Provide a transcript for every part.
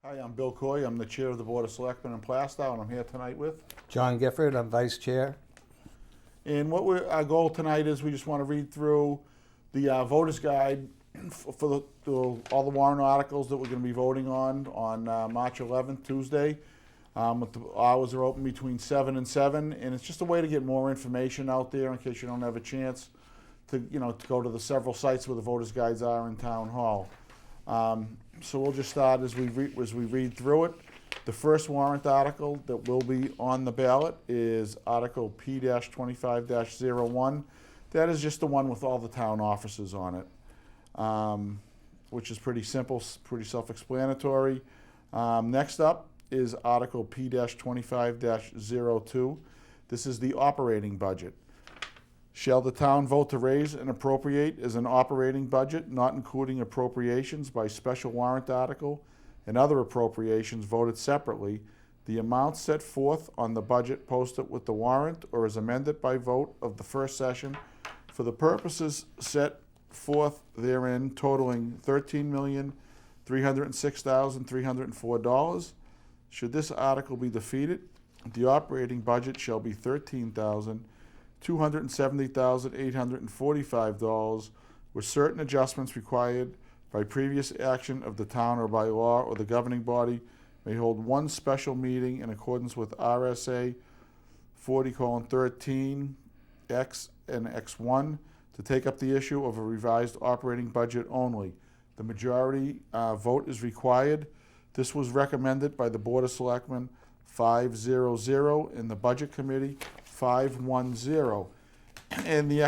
Hi, I'm Bill Coye. I'm the Chair of the Board of Selectmen in Plaistow, and I'm here tonight with. John Gifford, I'm Vice Chair. And our goal tonight is we just want to read through the voters guide for all the warrant articles that we're going to be voting on March 11th, Tuesday. The hours are open between 7 and 7, and it's just a way to get more information out there in case you don't have a chance to go to the several sites where the voters guides are in Town Hall. So we'll just start as we read through it. The first warrant article that will be on the ballot is Article P-25-01. That is just the one with all the town offices on it, which is pretty simple, pretty self-explanatory. Next up is Article P-25-02. This is the operating budget. Shall the town vote to raise and appropriate as an operating budget, not including appropriations by special warrant article and other appropriations voted separately, the amount set forth on the budget posted with the warrant or is amended by vote of the first session for the purposes set forth therein totaling $13,306,304. Should this article be defeated, the operating budget shall be $13,270,845, with certain adjustments required by previous action of the town or by law or the governing body may hold one special meeting in accordance with RSA 40:13 X and X1 to take up the issue of a revised operating budget only. The majority vote is required. This was recommended by the Board of Selectmen 5-0-0 in the Budget Committee 5-1-0. And the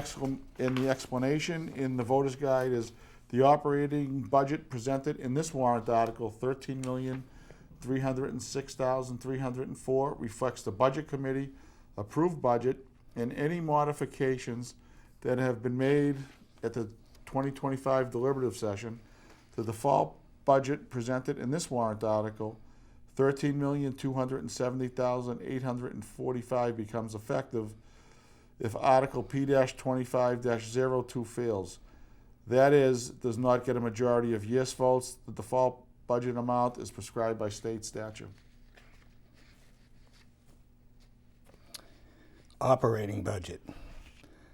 explanation in the voter's guide is the operating budget presented in this warrant article, $13,306,304, reflects the Budget Committee approved budget and any modifications that have been made at the 2025 deliberative session. The default budget presented in this warrant article, $13,270,845, becomes effective if Article P-25-02 fails. That is, does not get a majority of yes votes. The default budget amount is prescribed by state statute. Operating budget.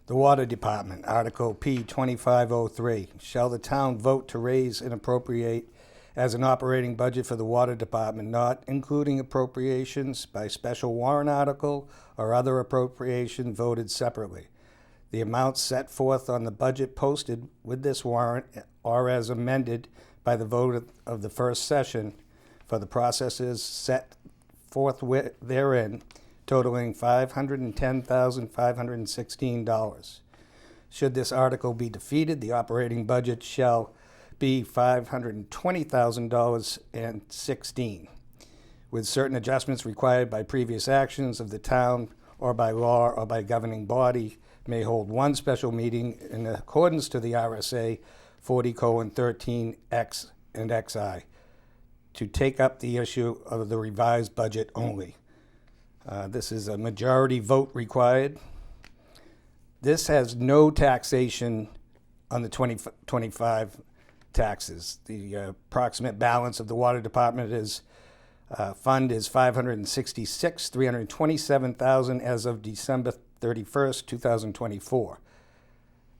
The Water Department, Article P-2503. Shall the town vote to raise and appropriate as an operating budget for the Water Department, not including appropriations by special warrant article or other appropriation voted separately? The amounts set forth on the budget posted with this warrant or as amended by the vote of the first session for the processes set forth therein, totaling $510,516. Should this article be defeated, the operating budget shall be $520,016, with certain adjustments required by previous actions of the town or by law or by governing body, may hold one special meeting in accordance to the RSA 40:13 X and XI to take up the issue of the revised budget only. This is a majority vote required. This has no taxation on the 2025 taxes. The approximate balance of the Water Department fund is $566,327,000 as of December 31st, 2024.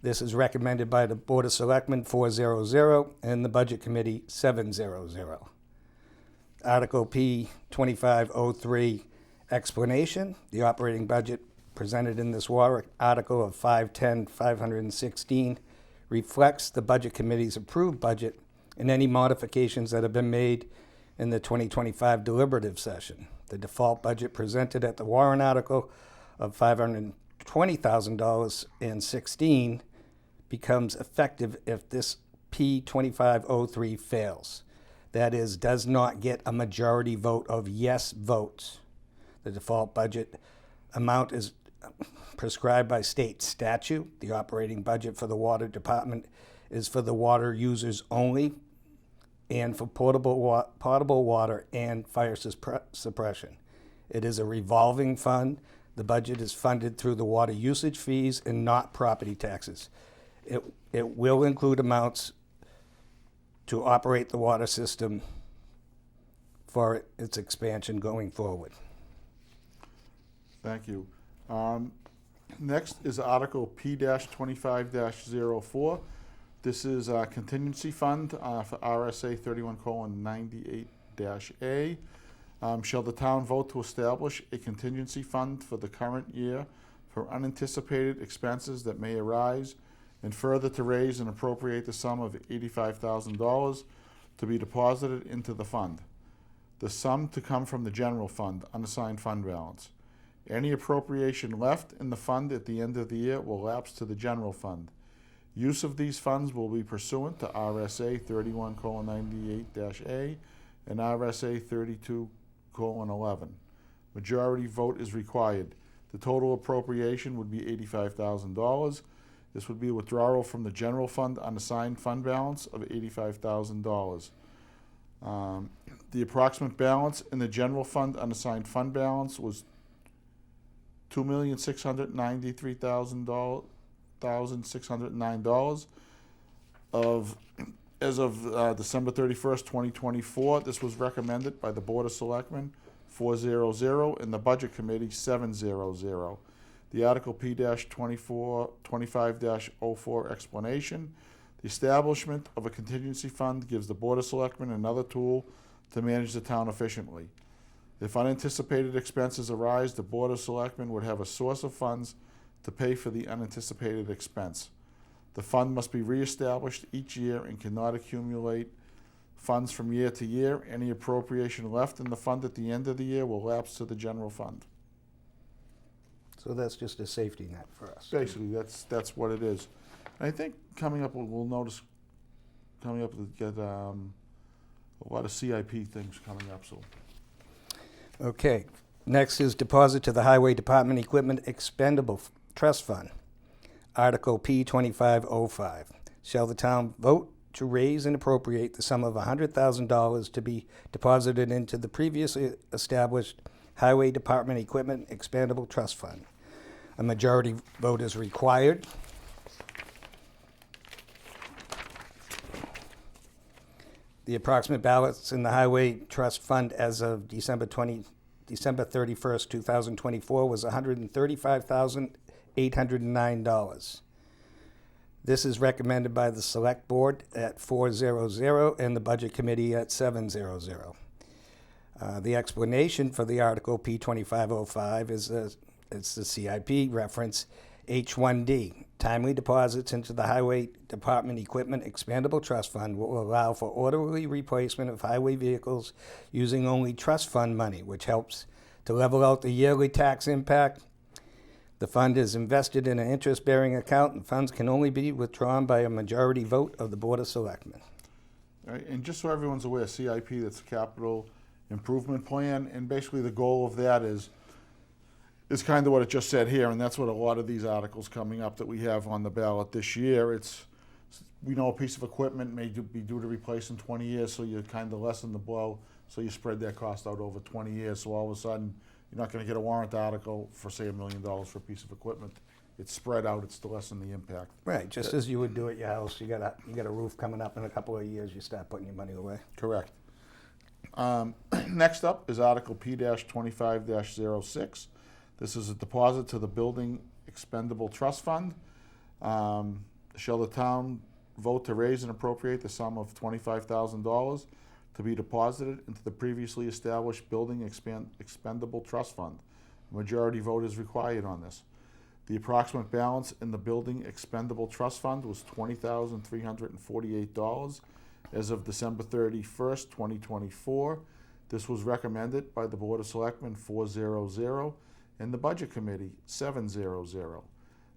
This is recommended by the Board of Selectmen 4-0-0 and the Budget Committee 7-0-0. Article P-2503 explanation. The operating budget presented in this warrant article of $510,516 reflects the Budget Committee's approved budget and any modifications that have been made in the 2025 deliberative session. The default budget presented at the warrant article of $520,016 becomes effective if this P-2503 fails. That is, does not get a majority vote of yes votes. The default budget amount is prescribed by state statute. The operating budget for the Water Department is for the water users only and for potable water and fire suppression. It is a revolving fund. The budget is funded through the water usage fees and not property taxes. It will include amounts to operate the water system for its expansion going forward. Thank you. Next is Article P-25-04. This is a contingency fund for RSA 31:98-A. Shall the town vote to establish a contingency fund for the current year for unanticipated expenses that may arise, and further to raise and appropriate the sum of $85,000 to be deposited into the fund. The sum to come from the general fund, unassigned fund balance. Any appropriation left in the fund at the end of the year will lapse to the general fund. Use of these funds will be pursuant to RSA 31:98-A and RSA 32:11. Majority vote is required. The total appropriation would be $85,000. This would be a withdrawal from the general fund unassigned fund balance of $85,000. The approximate balance in the general fund unassigned fund balance was $2,693,609 as of December 31st, 2024. This was recommended by the Board of Selectmen 400 and the Budget Committee 700. The Article P-25-04 explanation. The establishment of a contingency fund gives the Board of Selectmen another tool to manage the town efficiently. If unanticipated expenses arise, the Board of Selectmen would have a source of funds to pay for the unanticipated expense. The fund must be reestablished each year and cannot accumulate funds from year to year. Any appropriation left in the fund at the end of the year will lapse to the general fund. So that's just a safety net for us. Basically, that's what it is. And I think coming up, we'll notice coming up to get a lot of CIP things coming up. So. Okay, next is deposit to the Highway Department Equipment Expendable Trust Fund. Article P-25-05. Shall the town vote to raise and appropriate the sum of $100,000 to be deposited into the previously established Highway Department Equipment Expendable Trust Fund? A majority vote is required. The approximate balance in the Highway Trust Fund as of December 31st, 2024 was $135,809. This is recommended by the Select Board at 400 and the Budget Committee at 700. The explanation for the Article P-25-05 is it's the CIP reference H1D. Timely deposits into the Highway Department Equipment Expendable Trust Fund will allow for orderly replacement of highway vehicles using only trust fund money, which helps to level out the yearly tax impact. The fund is invested in an interest-bearing account, and funds can only be withdrawn by a majority vote of the Board of Selectmen. All right, and just so everyone's aware, CIP, that's Capital Improvement Plan, and basically the goal of that is kind of what it just said here, and that's what a lot of these articles coming up that we have on the ballot this year. We know a piece of equipment may be due to replace in 20 years, so you kind of lessen the blow, so you spread that cost out over 20 years. So all of a sudden, you're not going to get a warrant article for, say, $1 million for a piece of equipment. It's spread out. It's to lessen the impact. Right, just as you would do at your house. You got a roof coming up in a couple of years. You start putting your money away. Correct. Next up is Article P-25-06. This is a deposit to the Building Expendable Trust Fund. Shall the town vote to raise and appropriate the sum of $25,000 to be deposited into the previously established Building Expendable Trust Fund? A majority vote is required on this. The approximate balance in the Building Expendable Trust Fund was $20,348 as of December 31st, 2024. This was recommended by the Board of Selectmen 400 and the Budget Committee 700.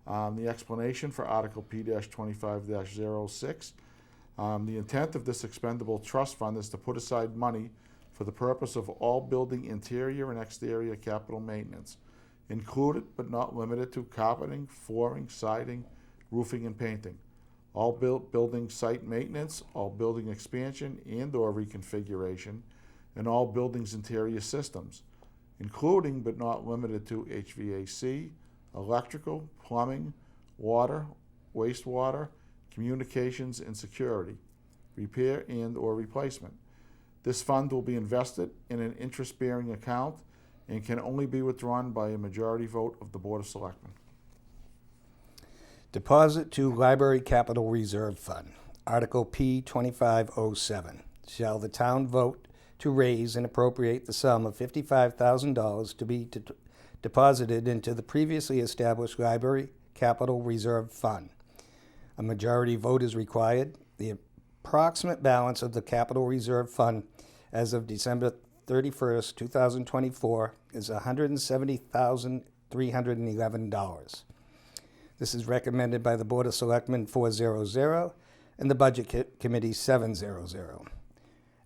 The explanation for Article P-25-06. The intent of this expendable trust fund is to put aside money for the purpose of all building interior and exterior capital maintenance, included but not limited to carpeting, flooring, siding, roofing, and painting, all building site maintenance, all building expansion and/or reconfiguration, and all buildings' interior systems, including but not limited to HVAC, electrical, plumbing, water, wastewater, communications, and security, repair and/or replacement. This fund will be invested in an interest-bearing account and can only be withdrawn by a majority vote of the Board of Selectmen. Deposit to Library Capital Reserve Fund. Article P 2507. Shall the town vote to raise and appropriate the sum of $55,000 to be deposited into the previously established Library Capital Reserve Fund? A majority vote is required. The approximate balance of the Capital Reserve Fund as of December 31st, 2024 is $170,311. This is recommended by the Board of Selectmen 400 and the Budget Committee 700.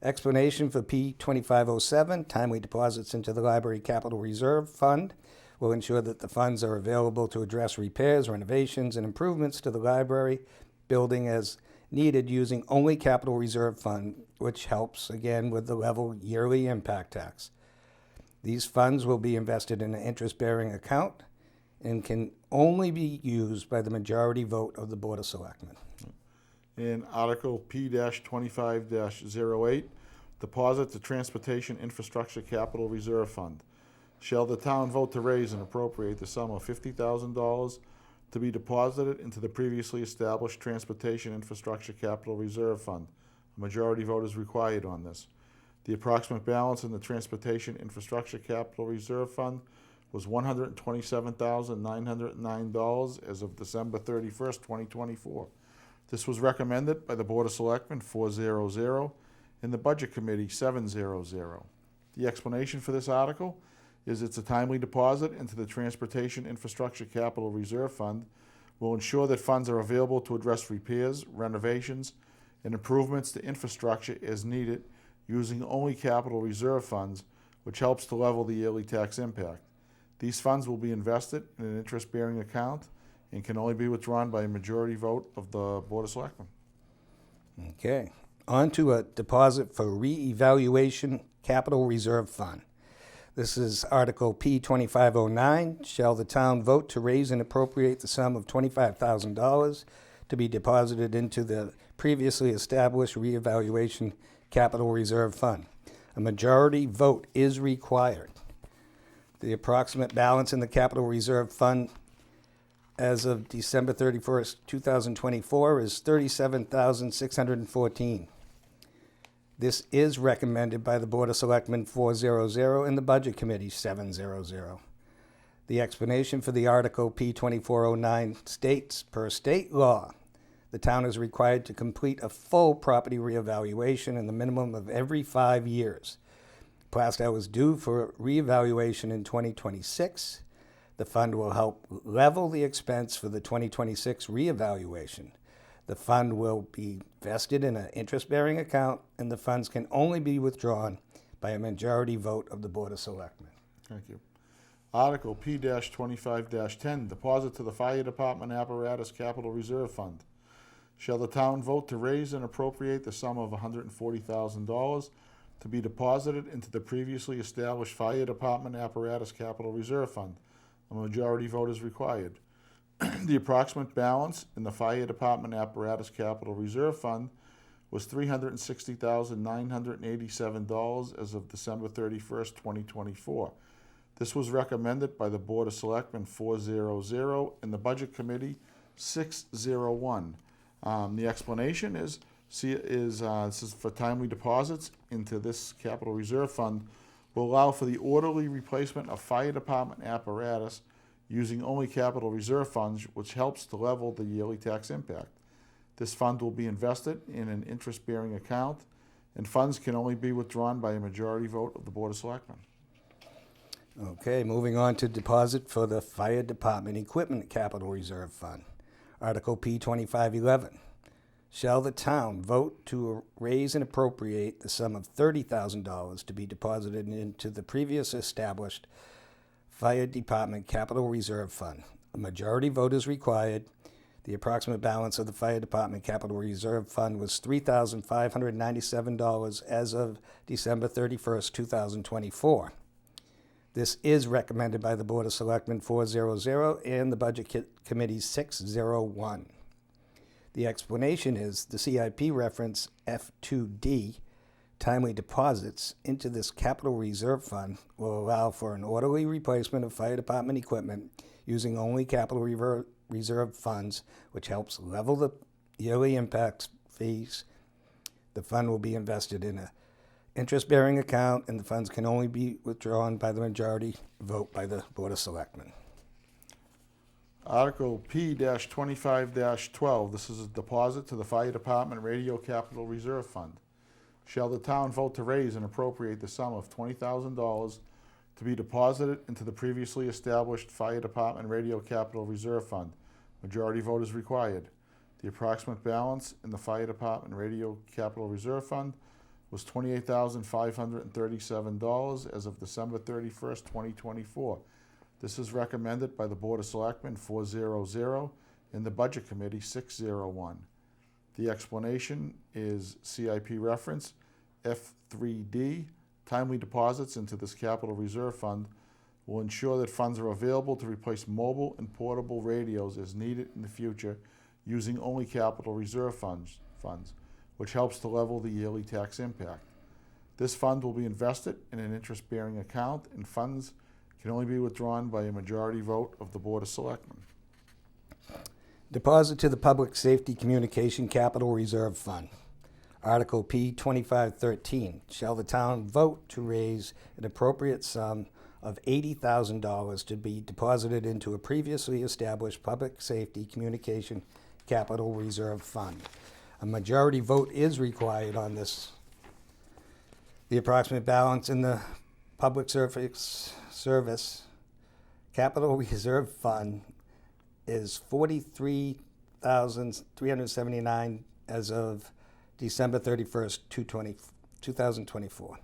Explanation for P 2507, timely deposits into the Library Capital Reserve Fund, will ensure that the funds are available to address repairs, renovations, and improvements to the library building as needed using only Capital Reserve Fund, which helps, again, with the level yearly impact tax. These funds will be invested in an interest-bearing account and can only be used by the majority vote of the Board of Selectmen. In Article P-25-08, deposit to Transportation Infrastructure Capital Reserve Fund. Shall the town vote to raise and appropriate the sum of $50,000 to be deposited into the previously established Transportation Infrastructure Capital Reserve Fund? A majority vote is required on this. The approximate balance in the Transportation Infrastructure Capital Reserve Fund was $127,909 as of December 31st, 2024. This was recommended by the Board of Selectmen 400 and the Budget Committee 700. The explanation for this article is it's a timely deposit into the Transportation Infrastructure Capital Reserve Fund will ensure that funds are available to address repairs, renovations, and improvements to infrastructure as needed using only capital reserve funds, which helps to level the yearly tax impact. These funds will be invested in an interest-bearing account and can only be withdrawn by a majority vote of the Board of Selectmen. Okay. On to a deposit for reevaluation Capital Reserve Fund. This is Article P 2509. Shall the town vote to raise and appropriate the sum of $25,000 to be deposited into the previously established reevaluation Capital Reserve Fund? A majority vote is required. The approximate balance in the Capital Reserve Fund as of December 31st, 2024 is $37,614. This is recommended by the Board of Selectmen 400 and the Budget Committee 700. The explanation for the Article P 2409 states, per state law, the town is required to complete a full property reevaluation in the minimum of every 5 years. Plaistow is due for reevaluation in 2026. The fund will help level the expense for the 2026 reevaluation. The fund will be vested in an interest-bearing account, and the funds can only be withdrawn by a majority vote of the Board of Selectmen. Thank you. Article P-25-10, deposit to the Fire Department Apparatus Capital Reserve Fund. Shall the town vote to raise and appropriate the sum of $140,000 to be deposited into the previously established Fire Department Apparatus Capital Reserve Fund? A majority vote is required. The approximate balance in the Fire Department Apparatus Capital Reserve Fund was $360,987 as of December 31st, 2024. This was recommended by the Board of Selectmen 400 and the Budget Committee 601. The explanation is this is for timely deposits into this Capital Reserve Fund will allow for the orderly replacement of Fire Department apparatus using only capital reserve funds, which helps to level the yearly tax impact. This fund will be invested in an interest-bearing account, and funds can only be withdrawn by a majority vote of the Board of Selectmen. Okay, moving on to deposit for the Fire Department Equipment Capital Reserve Fund. Article P 2511. Shall the town vote to raise and appropriate the sum of $30,000 to be deposited into the previous established Fire Department Capital Reserve Fund? A majority vote is required. The approximate balance of the Fire Department Capital Reserve Fund was $3,597 as of December 31st, 2024. This is recommended by the Board of Selectmen 400 and the Budget Committee 601. The explanation is the CIP reference F2D timely deposits into this capital reserve fund will allow for an orderly replacement of fire department equipment using only capital reserve funds, which helps level the yearly impact fees. The fund will be invested in an interest-bearing account, and the funds can only be withdrawn by the majority vote by the Board of Selectmen. Article P-25-12, this is a deposit to the Fire Department Radio Capital Reserve Fund. Shall the town vote to raise and appropriate the sum of $20,000 to be deposited into the previously established Fire Department Radio Capital Reserve Fund? Majority vote is required. The approximate balance in the Fire Department Radio Capital Reserve Fund was $28,537 as of December 31st, 2024. This is recommended by the Board of Selectmen 400 and the Budget Committee 601. The explanation is CIP reference F3D. Timely deposits into this capital reserve fund will ensure that funds are available to replace mobile and portable radios as needed in the future using only capital reserve funds, which helps to level the yearly tax impact. This fund will be invested in an interest-bearing account, and funds can only be withdrawn by a majority vote of the Board of Selectmen. Deposit to the Public Safety Communication Capital Reserve Fund. Article P-25-13. Shall the town vote to raise an appropriate sum of $80,000 to be deposited into a previously established Public Safety Communication Capital Reserve Fund? A majority vote is required on this. The approximate balance in the Public Service Capital Reserve Fund is $43,379 as of December 31st, 2024.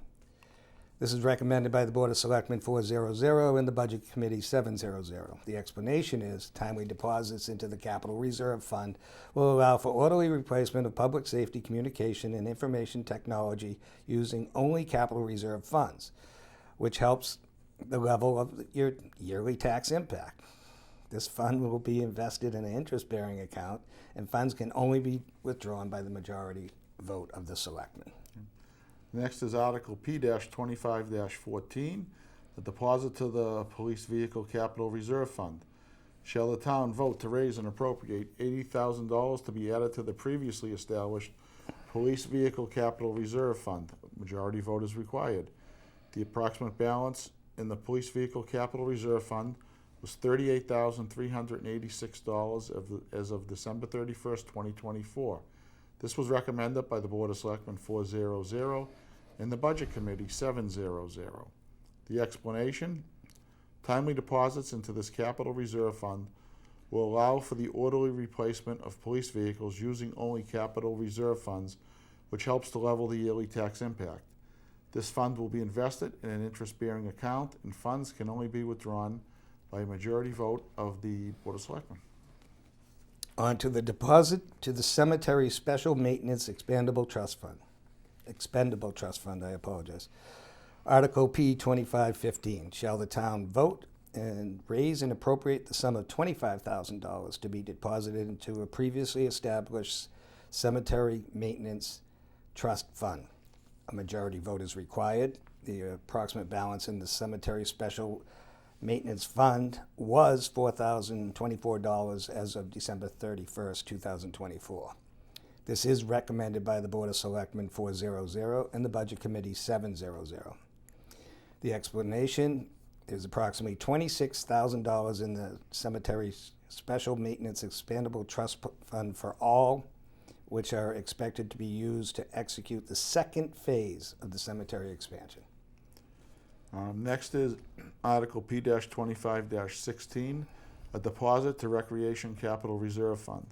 This is recommended by the Board of Selectmen 400 and the Budget Committee 700. The explanation is timely deposits into the Capital Reserve Fund will allow for orderly replacement of public safety communication and information technology using only capital reserve funds, which helps the level of your yearly tax impact. This fund will be invested in an interest-bearing account, and funds can only be withdrawn by the majority vote of the Selectmen. Next is Article P-25-14, the deposit to the Police Vehicle Capital Reserve Fund. Shall the town vote to raise and appropriate $80,000 to be added to the previously established Police Vehicle Capital Reserve Fund? Majority vote is required. The approximate balance in the Police Vehicle Capital Reserve Fund was $38,386 as of December 31st, 2024. This was recommended by the Board of Selectmen 400 and the Budget Committee 700. The explanation: timely deposits into this capital reserve fund will allow for the orderly replacement of police vehicles using only capital reserve funds, which helps to level the yearly tax impact. This fund will be invested in an interest-bearing account, and funds can only be withdrawn by a majority vote of the Board of Selectmen. On to the deposit to the Cemetery Special Maintenance Expendable Trust Fund. Article P-25-15. Shall the town vote and raise and appropriate the sum of $25,000 to be deposited into a previously established Cemetery Maintenance Trust Fund? A majority vote is required. The approximate balance in the Cemetery Special Maintenance Fund was $4,024 as of December 31st, 2024. This is recommended by the Board of Selectmen 400 and the Budget Committee 700. The explanation is approximately $26,000 in the Cemetery Special Maintenance Expendable Trust Fund for all, which are expected to be used to execute the second phase of the cemetery expansion. Next is Article P-25-16, a deposit to Recreation Capital Reserve Fund.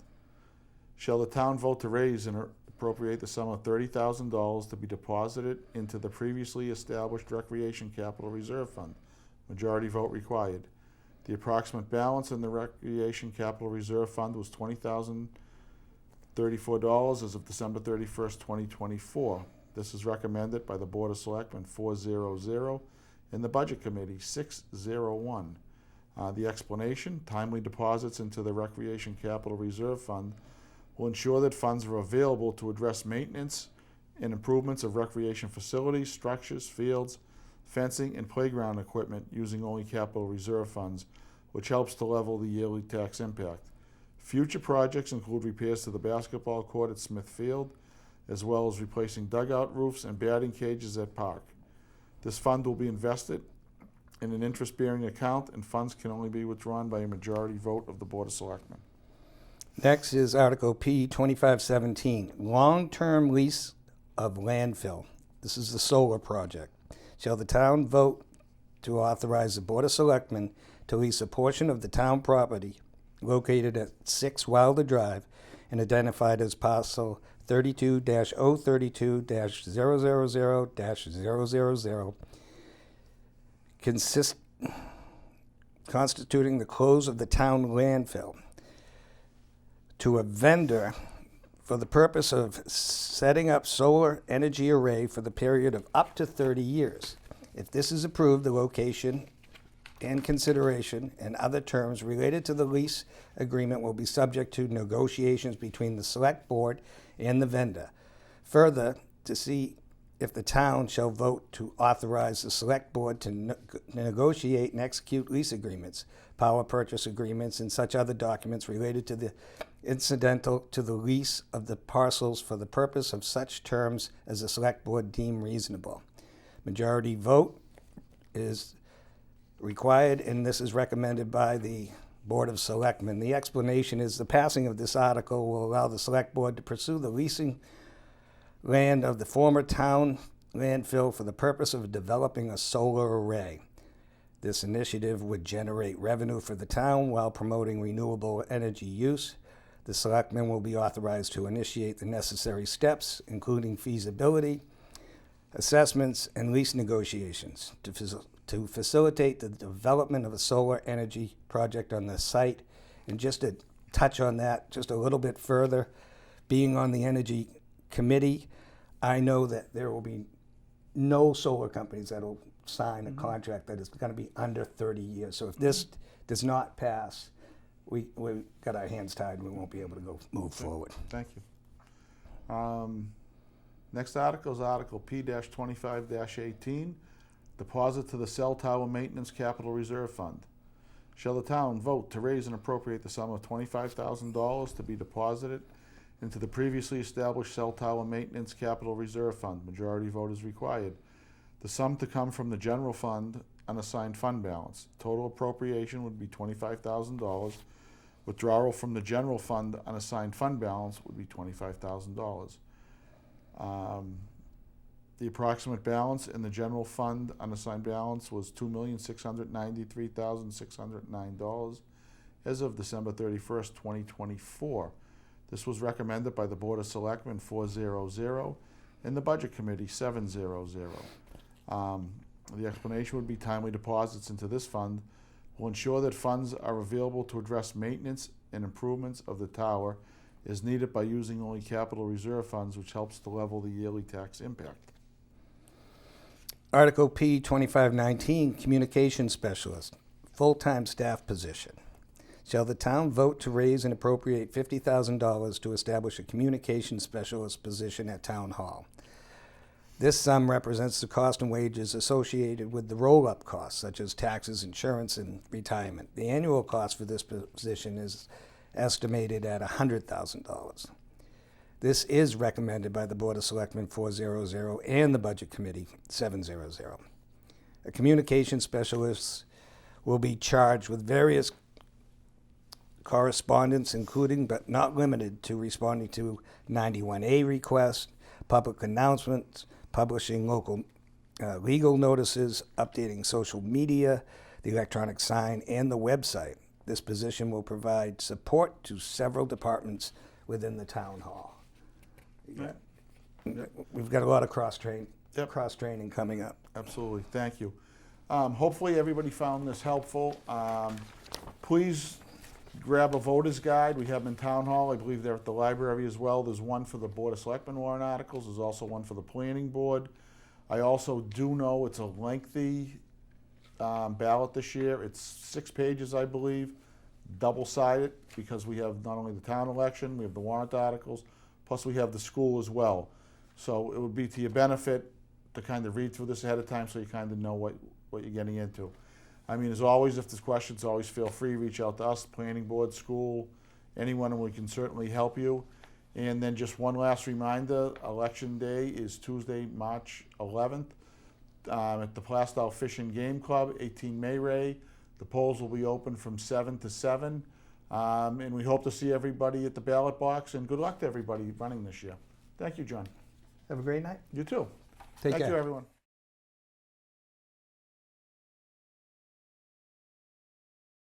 Shall the town vote to raise and appropriate the sum of $30,000 to be deposited into the previously established Recreation Capital Reserve Fund? Majority vote required. The approximate balance in the Recreation Capital Reserve Fund was $20,034 as of December 31st, 2024. This is recommended by the Board of Selectmen 400 and the Budget Committee 601. The explanation: timely deposits into the Recreation Capital Reserve Fund will ensure that funds are available to address maintenance and improvements of recreation facilities, structures, fields, fencing, and playground equipment using only capital reserve funds, which helps to level the yearly tax impact. Future projects include repairs to the basketball court at Smith Field, as well as replacing dugout roofs and batting cages at Park. This fund will be invested in an interest-bearing account, and funds can only be withdrawn by a majority vote of the Board of Selectmen. Next is Article P 2517, long-term lease of landfill. This is the solar project. Shall the town vote to authorize the Board of Selectmen to lease a portion of the town property located at 6 Wilder Drive and identified as parcel 32-032-000-000, constituting the close of the town landfill, to a vendor for the purpose of setting up solar energy array for the period of up to 30 years. If this is approved, the location and consideration and other terms related to the lease agreement will be subject to negotiations between the select board and the vendor. Further, to see if the town shall vote to authorize the select board to negotiate and execute lease agreements, power purchase agreements, and such other documents related to the incidental to the lease of the parcels for the purpose of such terms as the select board deem reasonable. Majority vote is required, and this is recommended by the Board of Selectmen. The explanation is the passing of this article will allow the select board to pursue the leasing land of the former town landfill for the purpose of developing a solar array. This initiative would generate revenue for the town while promoting renewable energy use. The selectmen will be authorized to initiate the necessary steps, including feasibility, assessments, and lease negotiations to facilitate the development of a solar energy project on the site. And just to touch on that just a little bit further, being on the Energy Committee, I know that there will be no solar companies that will sign a contract that is going to be under 30 years. So if this does not pass, we got our hands tied and we won't be able to move forward. Thank you. Next article is Article P-25-18, deposit to the cell tower maintenance capital reserve fund. Shall the town vote to raise and appropriate the sum of $25,000 to be deposited into the previously established cell tower maintenance capital reserve fund? Majority vote is required. The sum to come from the general fund unassigned fund balance. Total appropriation would be $25,000. Withdrawal from the general fund unassigned fund balance would be $25,000. The approximate balance in the general fund unassigned balance was $2,693,609 as of December 31st, 2024. This was recommended by the Board of Selectmen 4-0-0 and the Budget Committee 7-0-0. The explanation would be timely deposits into this fund will ensure that funds are available to address maintenance and improvements of the tower as needed by using only capital reserve funds, which helps to level the yearly tax impact. Article P 2519, Communication Specialist, full-time staff position. Shall the town vote to raise and appropriate $50,000 to establish a communication specialist position at Town Hall? This sum represents the cost and wages associated with the roll-up costs, such as taxes, insurance, and retirement. The annual cost for this position is estimated at $100,000. This is recommended by the Board of Selectmen 4-0-0 and the Budget Committee 7-0-0. A communication specialist will be charged with various correspondence, including but not limited to responding to 91A requests, public announcements, publishing local legal notices, updating social media, the electronic sign, and the website. This position will provide support to several departments within the town hall. We've got a lot of cross-training coming up. Absolutely, thank you. Hopefully everybody found this helpful. Please grab a voter's guide. We have them in Town Hall. I believe they're at the library as well. There's one for the Board of Selectmen warrant articles. There's also one for the Planning Board. I also do know it's a lengthy ballot this year. It's 6 pages, I believe, double-sided, because we have not only the town election, we have the warrant articles, plus we have the school as well. So it would be to your benefit to kind of read through this ahead of time so you kind of know what you're getting into. I mean, as always, if there's questions, always feel free, reach out to us, planning board, school, anyone, and we can certainly help you. And then just one last reminder, Election Day is Tuesday, March 11th at the Plaistow Fish and Game Club, 18 Mayray. The polls will be open from 7 to 7. And we hope to see everybody at the ballot box, and good luck to everybody running this year. Thank you, John. Have a great night. You too. Take Thank care. you, everyone.